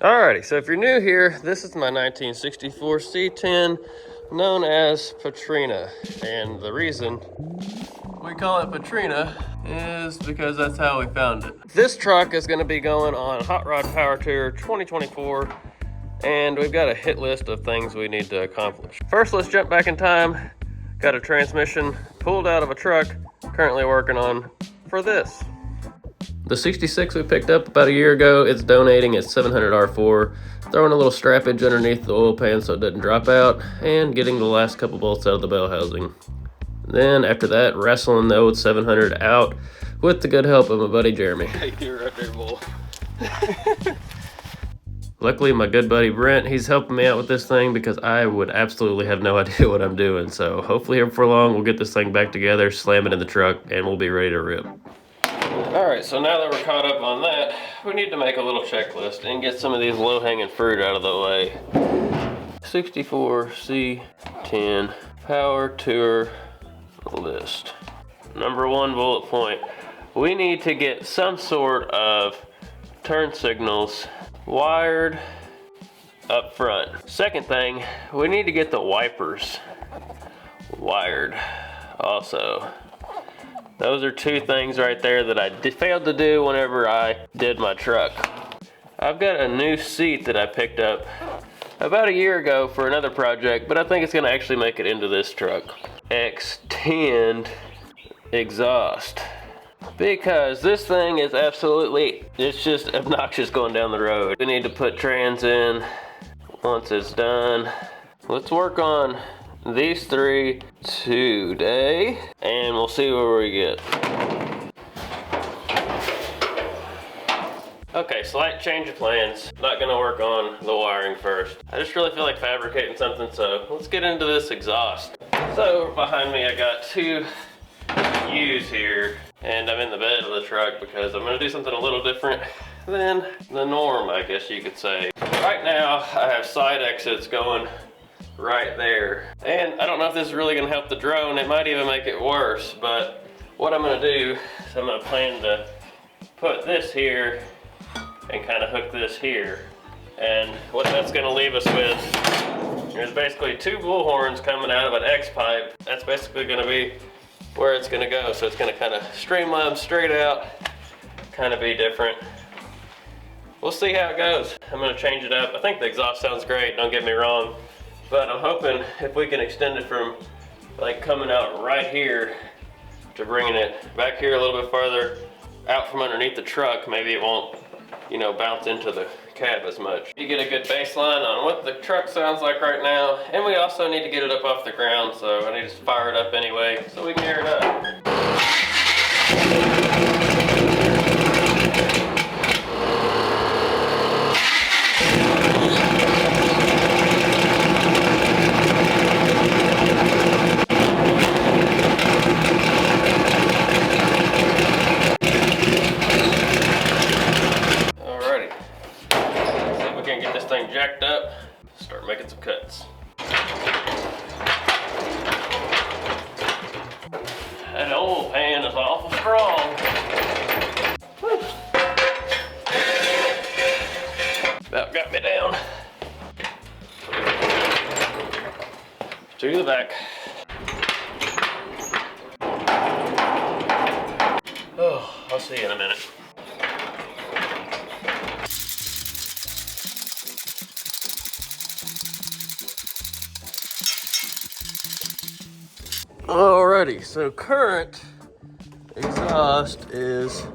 Alrighty, so if you're new here, this is my 1964 C10 known as PaTreeNa. And the reason we call it PaTreeNa is because that's how we found it. This truck is going to be going on Hot Rod Power Tour 2024, and we've got a hit list of things we need to accomplish. First, let's jump back in time. Got a transmission pulled out of a truck, currently working on for this. The 66 we picked up about a year ago, it's donating at 700 R4, throwing a little strappage underneath the oil pan so it doesn't drop out, and getting the last couple bolts out of the bell housing. Then after that, wrestling the old 700 out with the good help of my buddy Jeremy. Hey, you're right there, bull. Luckily, my good buddy Brent, he's helping me out with this thing because I would absolutely have no idea what I'm doing. So hopefully here before long, we'll get this thing back together, slam it in the truck, and we'll be ready to rip. Alright, so now that we're caught up on that, we need to make a little checklist and get some of these low-hanging fruit out of the way. 64 C10 Power Tour list. Number one bullet point. We need to get some sort of turn signals wired up front. Second thing, we need to get the wipers wired also. Those are two things right there that I failed to do whenever I did my truck. I've got a new seat that I picked up about a year ago for another project, but I think it's gonna actually make it into this truck. Extend exhaust. Because this thing is absolutely, it's just obnoxious going down the road. We need to put trans in once it's done. Let's work on these three today, and we'll see where we get. Okay, slight change of plans. Not gonna work on the wiring first. I just really feel like fabricating something, so let's get into this exhaust. So behind me, I got two U's here, and I'm in the bed of the truck because I'm gonna do something a little different than the norm, I guess you could say. Right now, I have side exits going right there. And I don't know if this is really gonna help the drone. It might even make it worse, but what I'm gonna do is I'm gonna plan to put this here and kind of hook this here. And what that's gonna leave us with, there's basically two bull horns coming out of an xpipe. That's basically gonna be where it's gonna go. So it's gonna kind of streamline straight out, kind of be different. We'll see how it goes. I'm gonna change it up. I think the exhaust sounds great, don't get me wrong. But I'm hoping if we can extend it from like coming out right here to bringing it back here a little bit farther out from underneath the truck, maybe it won't, you know, bounce into the cab as much. You get a good baseline on what the truck sounds like right now, and we also need to get it up off the ground, so I need to fire it up anyway so we can air it up. Jacked up, start making some cuts. That oil pan is awful strong. Whew. About got me down. To the back. Oh, I'll see you in a minute. Alrighty, so current exhaust is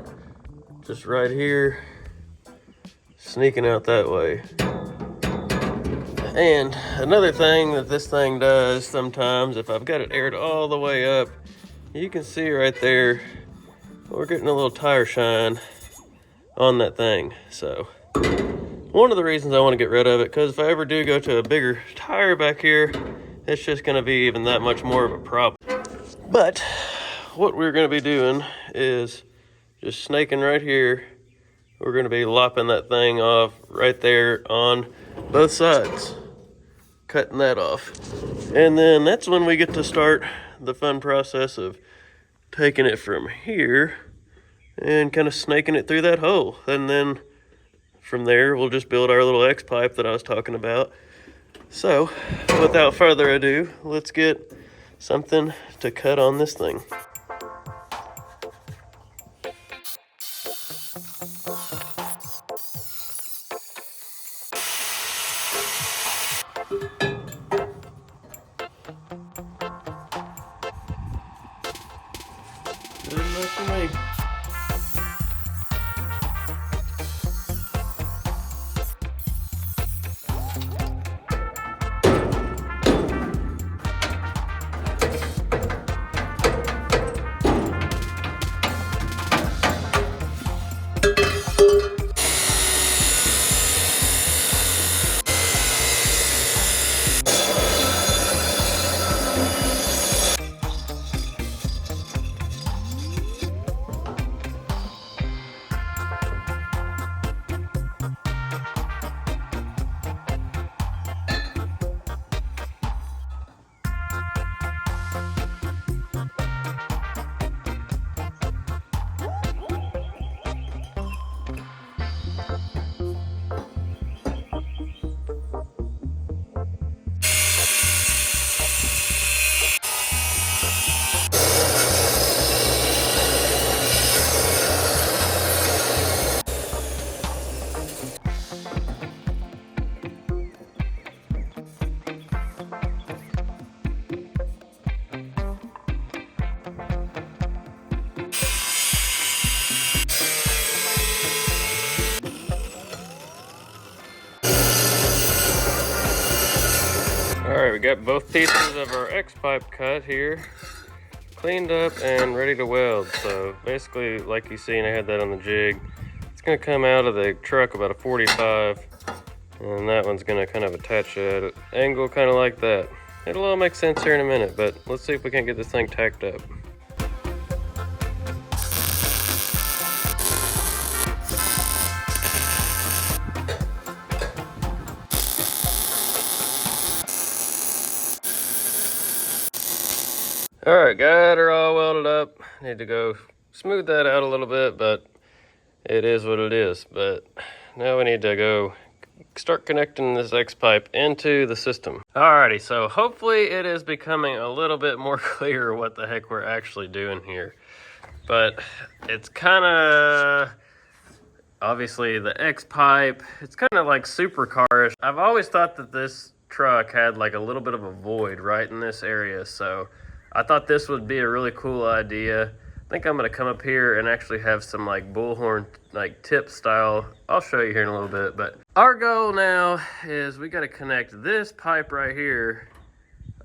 just right here, sneaking out that way. And another thing that this thing does sometimes, if I've got it aired all the way up, you can see right there, we're getting a little tire shine on that thing. So one of the reasons I want to get rid of it, because if I ever do go to a bigger tire back here, it's just going to be even that much more of a problem. But what we're going to be doing is just snaking right here. We're going to be lopping that thing off right there on both sides, cutting that off. And then that's when we get to start the fun process of taking it from here and kind of snaking it through that hole. And then from there, we'll just build our little X-pipe that I was talking about. So, without further ado, let's get something to cut on this thing. Good enough for me. Alright, we got both pieces of our X-pipe cut here, cleaned up and ready to weld. So basically, like you seen, I had that on the jig. It's going to come out of the truck about a 45, and that one's going to kind of attach at an angle kind of like that. It'll all make sense here in a minute, but let's see if we can't get this thing tacked up. Alright, got her all welded up. Need to go smooth that out a little bit, but it is what it is. But now we need to go start connecting this X-pipe into the system. Alrighty, so hopefully it is becoming a little bit more clear what the heck we're actually doing here. But it's kind of, obviously the X-pipe, it's kind of like supercarish. I've always thought that this truck had like a little bit of a void right in this area, so I thought this would be a really cool idea. I think I'm gonna come up here and actually have some like bullhorn, like tip style. I'll show you here in a little bit, but our goal now is we gotta connect this pipe right here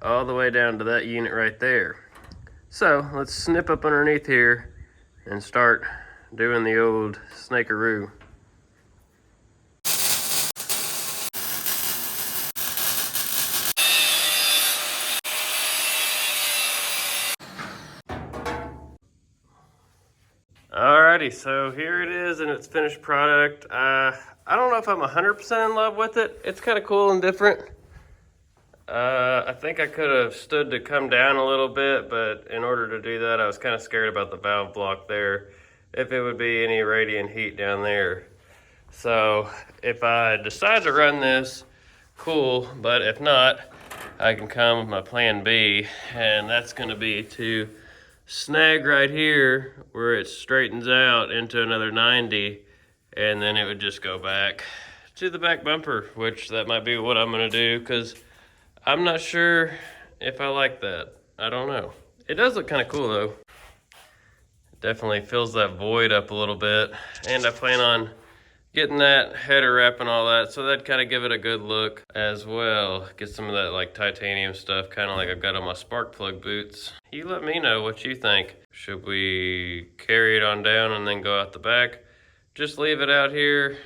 all the way down to that unit right there. So let's snip up underneath here and start doing the old snakeroo. Alrighty, so here it is in its finished product. I don't know if I'm 100% in love with it. It's kind of cool and different. I think I could have stood to come down a little bit, but in order to do that, I was kind of scared about the valve block there, if it would be any radiant heat down there. So if I decide to run this, cool, but if not, I can come with my plan B, and that's gonna be to snag right here where it straightens out into another 90, and then it would just go back to the back bumper, which that might be what I'm gonna do, because I'm not sure if I like that. I don't know. It does look kind of cool though. It definitely fills that void up a little bit, and I plan on getting that header wrap and all that, so that'd kind of give it a good look as well. Get some of that like titanium stuff, kind of like I've got on my spark plug boots. You let me know what you think. Should we carry it on down and then go out the back? Just leave it out here,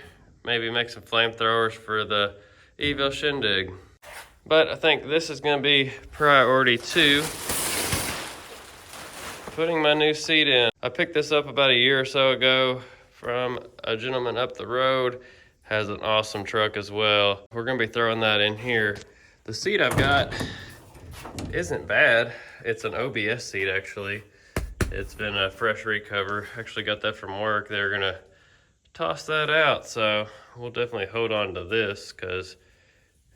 maybe make some flamethrowers for the Evil Shindig. But I think this is gonna be priority 2. Putting my new seat in. I picked this up about a year or so ago from a gentleman up the road. Has an awesome truck as well. We're gonna be throwing that in here. The seat I've got isn't bad. It's an OBS seat actually. It's been a fresh recover. Actually got that from work. They're gonna toss that out. So we'll definitely hold on to this because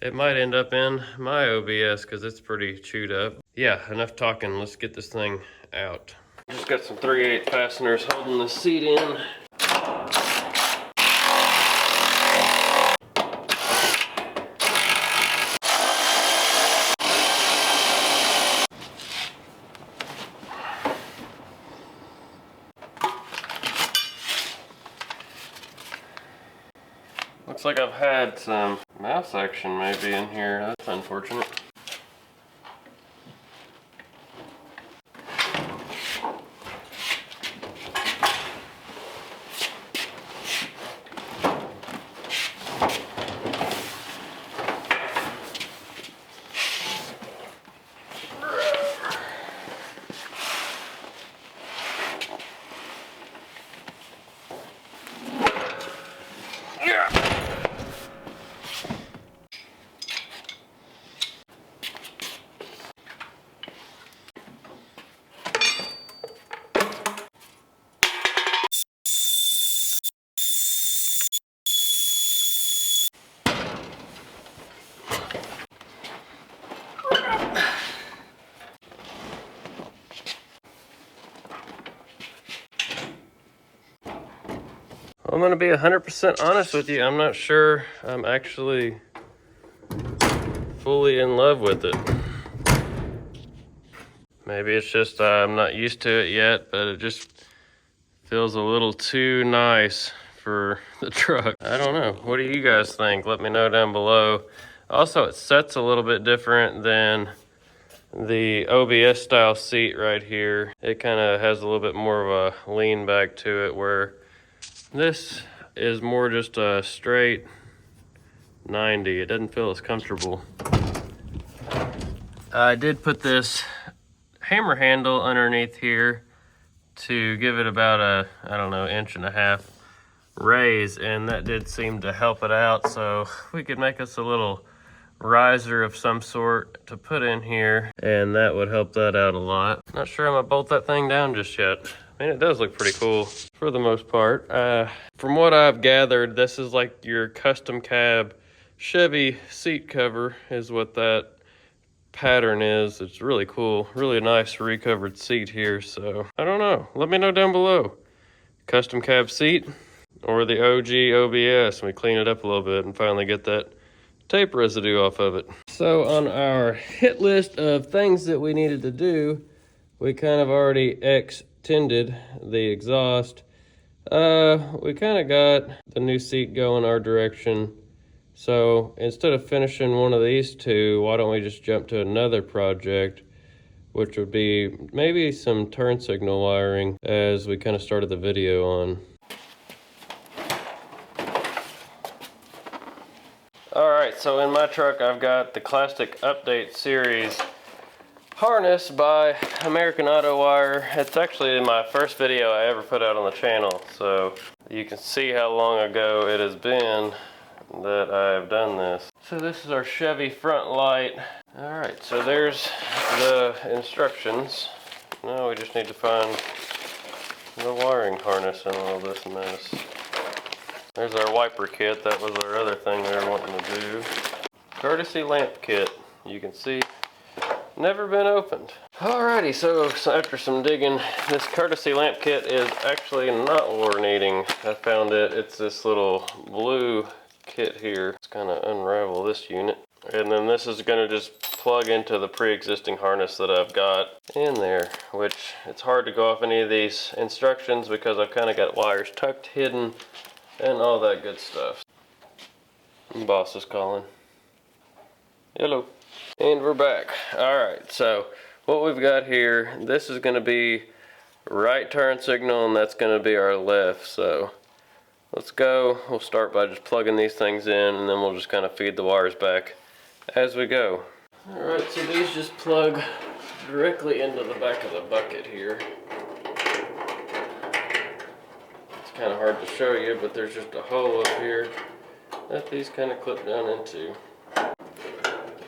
it might end up in my OBS because it's pretty chewed up. Yeah, enough talking. Let's get this thing out. Just got some 3/8 fasteners holding the seat in. Looks like I've had some mouse action maybe in here. That's unfortunate. I'm gonna be 100% honest with you. I'm not sure I'm actually fully in love with it. Maybe it's just I'm not used to it yet, but it just feels a little too nice for the truck. I don't know. What do you guys think? Let me know down below. Also, it sets a little bit different than the OBS style seat right here. It kind of has a little bit more of a lean back to it, where this is more just a straight 90. It doesn't feel as comfortable. I did put this hammer handle underneath here to give it about a, I don't know, 1.5 inch raise, and that did seem to help it out. So we could make us a little riser of some sort to put in here, and that would help that out a lot. Not sure I'm gonna bolt that thing down just yet. I mean, it does look pretty cool for the most part. From what I've gathered, this is like your custom cab Chevy seat cover is what that pattern is. It's really cool. Really nice recovered seat here. So I don't know. Let me know down below. Custom cab seat or the OG OBS, and we clean it up a little bit and finally get that tape residue off of it. So on our hit list of things that we needed to do, we kind of already extended the exhaust. We kind of got the new seat going our direction. So instead of finishing one of these two, why don't we just jump to another project, which would be maybe some turn signal wiring, as we kind of started the video on. Alright, so in my truck I've got the Classic Update Series harness by American Auto Wire. It's actually my first video I ever put out on the channel, so you can see how long ago it has been that I've done this. So this is our Chevy front light. Alright, so there's the instructions. Now we just need to find the wiring harness in all this mess. There's our wiper kit. That was our other thing we were wanting to do. Courtesy lamp kit. You can see, never been opened. Alrighty, so after some digging, this courtesy lamp kit is actually not chlorinating. I found it. It's this little blue kit here. Let's kind of unravel this unit. And then this is going to just plug into the pre-existing harness that I've got in there, which it's hard to go off any of these instructions because I've kind of got wires tucked, hidden, and all that good stuff. Boss is calling. Hello. And we're back. Alright, so what we've got here, this is going to be right turn signal, and that's going to be our left. So let's go. We'll start by just plugging these things in, and then we'll just kind of feed the wires back as we go. Alright, so these just plug directly into the back of the bucket here. It's kind of hard to show you, but there's just a hole up here that these kind of clip down into.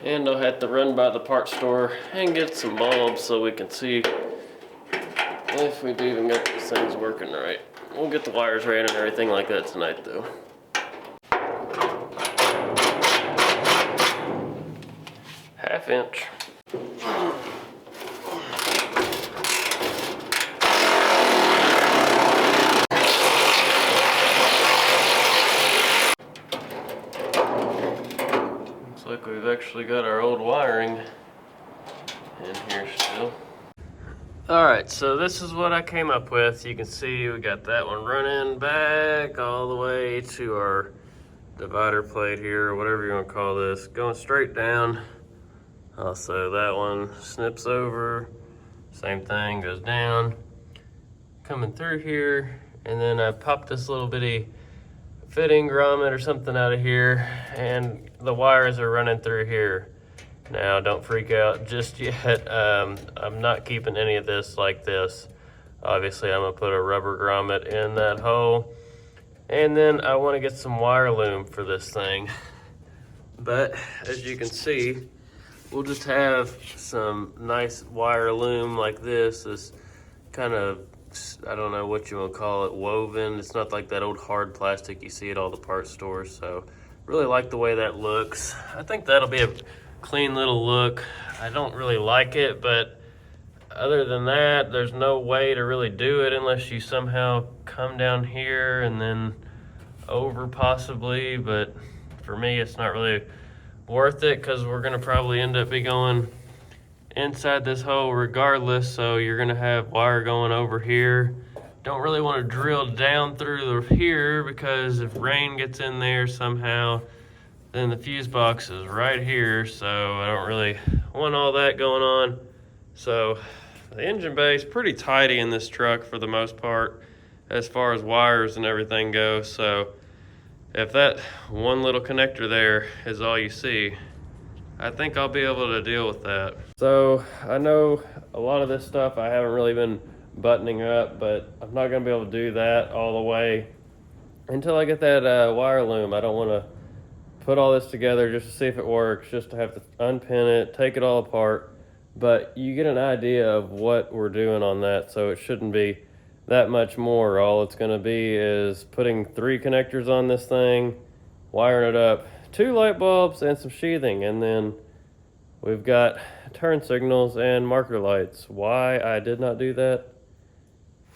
And I'll have to run by the parts store and get some bulbs so we can see if we've even got these things working right. We'll get the wires ran and everything like that tonight though. Half inch. Looks like we've actually got our old wiring in here still. Alright, so this is what I came up with. You can see we got that one running back all the way to our divider plate here, or whatever you want to call this, going straight down. Also, that one snips over, same thing, goes down, coming through here, and then I popped this little bitty fitting grommet or something out of here, and the wires are running through here. Now, don't freak out just yet. I'm not keeping any of this like this. Obviously, I'm gonna put a rubber grommet in that hole, and then I want to get some wire loom for this thing. But as you can see, we'll just have some nice wire loom like this kind of, I don't know what you want to call it, woven. It's not like that old hard plastic you see at all the parts stores. So really like the way that looks. I think that'll be a clean little look. I don't really like it, but other than that, there's no way to really do it unless you somehow come down here and then over possibly. But for me, it's not really worth it because we're gonna probably end up be going inside this hole regardless. So you're gonna have wire going over here. Don't really want to drill down through here because if rain gets in there somehow, then the fuse box is right here, so I don't really want all that going on. So the engine bay is pretty tidy in this truck for the most part as far as wires and everything goes. So if that one little connector there is all you see, I think I'll be able to deal with that. So I know a lot of this stuff I haven't really been buttoning up, but I'm not gonna be able to do that all the way until I get that wire loom. I don't wanna put all this together just to see if it works, just to have to unpin it, take it all apart. But you get an idea of what we're doing on that, so it shouldn't be that much more. All it's gonna be is putting 3 connectors on this thing, wiring it up, 2 light bulbs and some sheathing, and then we've got turn signals and marker lights. Why I did not do that,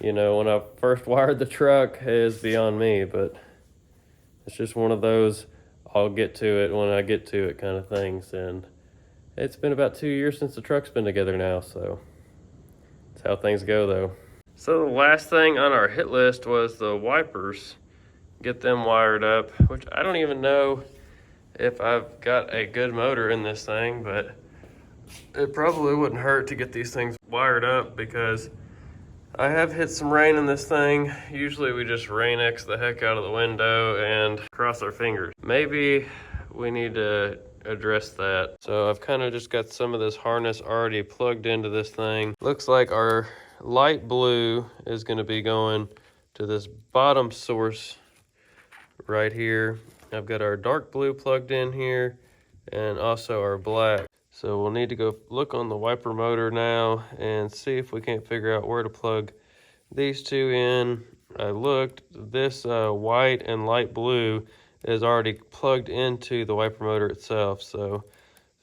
you know, when I first wired the truck is beyond me, but it's just one of those I'll get to it when I get to it kind of things. And it's been about 2 years since the truck's been together now, so that's how things go though. So the last thing on our hit list was the wipers. Get them wired up, which I don't even know if I've got a good motor in this thing, but it probably wouldn't hurt to get these things wired up because I have hit some rain in this thing. Usually we just rain-X the heck out of the window and cross our fingers. Maybe we need to address that. So I've kind of just got some of this harness already plugged into this thing. Looks like our light blue is going to be going to this bottom source right here. I've got our dark blue plugged in here and also our black. So we'll need to go look on the wiper motor now and see if we can't figure out where to plug these two in. I looked, this white and light blue is already plugged into the wiper motor itself. So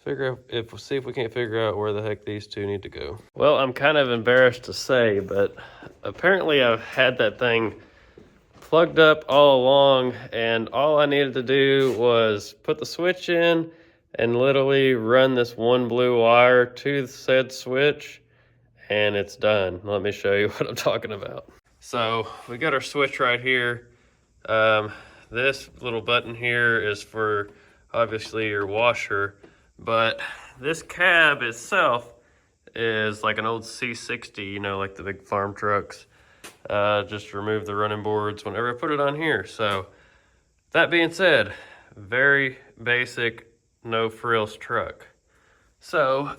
see if we can't figure out where the heck these two need to go. Well, I'm kind of embarrassed to say, but apparently I've had that thing plugged up all along, and all I needed to do was put the switch in and literally run this one blue wire to said switch, and it's done. Let me show you what I'm talking about. So we got our switch right here. This little button here is for obviously your washer, but this cab itself is like an old C60, you know, like the big farm trucks. Just remove the running boards whenever I put it on here. So that being said, very basic, no frills truck. So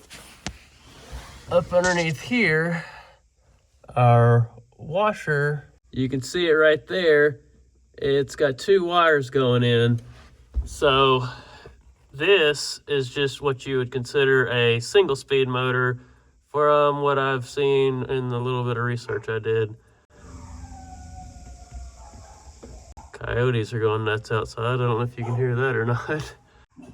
up underneath here, our washer, you can see it right there. It's got 2 wires going in. So this is just what you would consider a single speed motor from what I've seen in the little bit of research I did. Coyotes are going nuts outside. I don't know if you can hear that or not.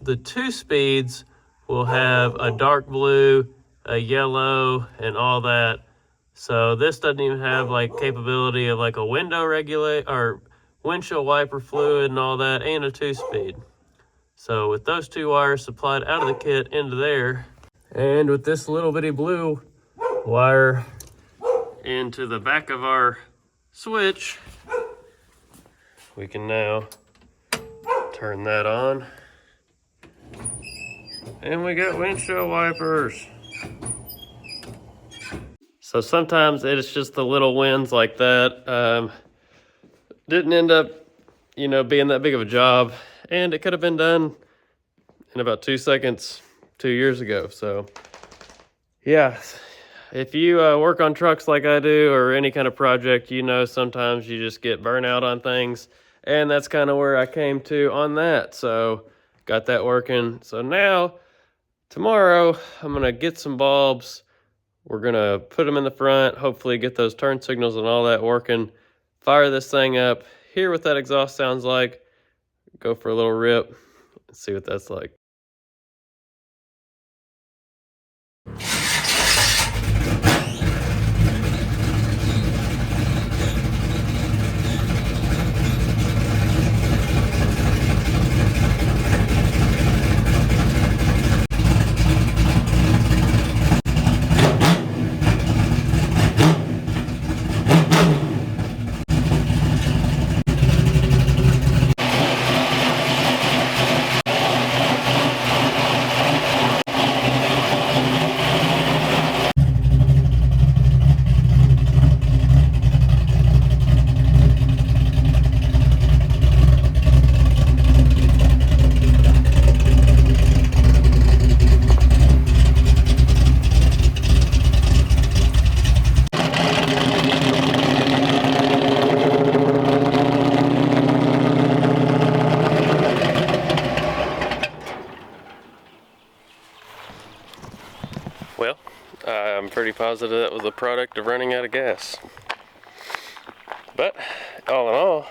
The 2 speeds will have a dark blue, a yellow, and all that. So this doesn't even have like capability of like a window regulate or windshield wiper fluid and all that, and a 2-speed. So with those 2 wires supplied out of the kit into there, and with this little bitty blue wire into the back of our switch, we can now turn that on. And we got windshield wipers. So sometimes it's just the little wins like that. Didn't end up, being that big of a job. And it could have been done in about 2 seconds 2 years ago. So yeah, if you work on trucks like I do or any kind of project, sometimes you just get burnout on things. And that's kind of where I came to on that. So got that working. So now, tomorrow, I'm going to get some bulbs. We're going to put them in the front, hopefully get those turn signals and all that working. Fire this thing up, hear what that exhaust sounds like, go for a little rip, and see what that's like. Well, I'm pretty positive that was a product of running out of gas. But all in all,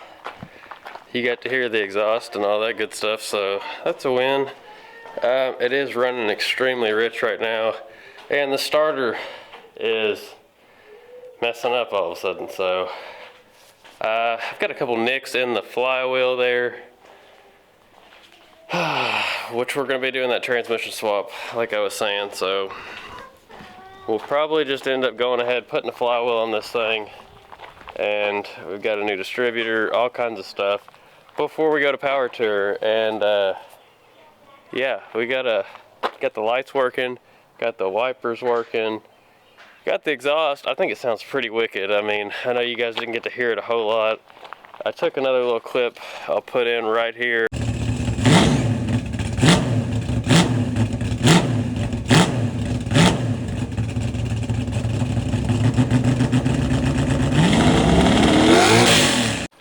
you got to hear the exhaust and all that good stuff, so that's a win. It is running extremely rich right now, and the starter is messing up all of a sudden. So I've got a couple nicks in the flywheel there, which we're going to be doing that transmission swap like I was saying. So we'll probably just end up going ahead putting a flywheel on this thing, and we've got a new distributor, all kinds of stuff before we go to power tour. And yeah, we got the lights working, got the wipers working, got the exhaust. I think it sounds pretty wicked. I mean, I know you guys didn't get to hear it a whole lot. I took another little clip I'll put in right here.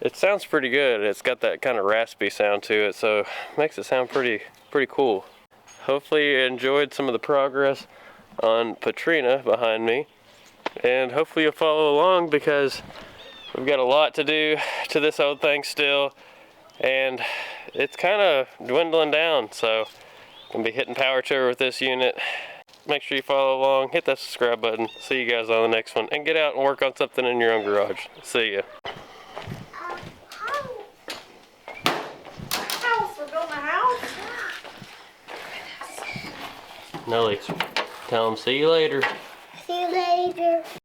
It sounds pretty good. It's got that kind of raspy sound to it, so it makes it sound pretty cool. Hopefully you enjoyed some of the progress on PaTreeNa behind me, and hopefully you'll follow along, because we've got a lot to do to this old thing still, and it's kind of dwindling down. So I'm gonna be hitting power tour with this unit. Make sure you follow along, hit that subscribe button. See you guys on the next one, and get out and work on something in your own garage. See ya. Nelly, tell them see you later. See you later.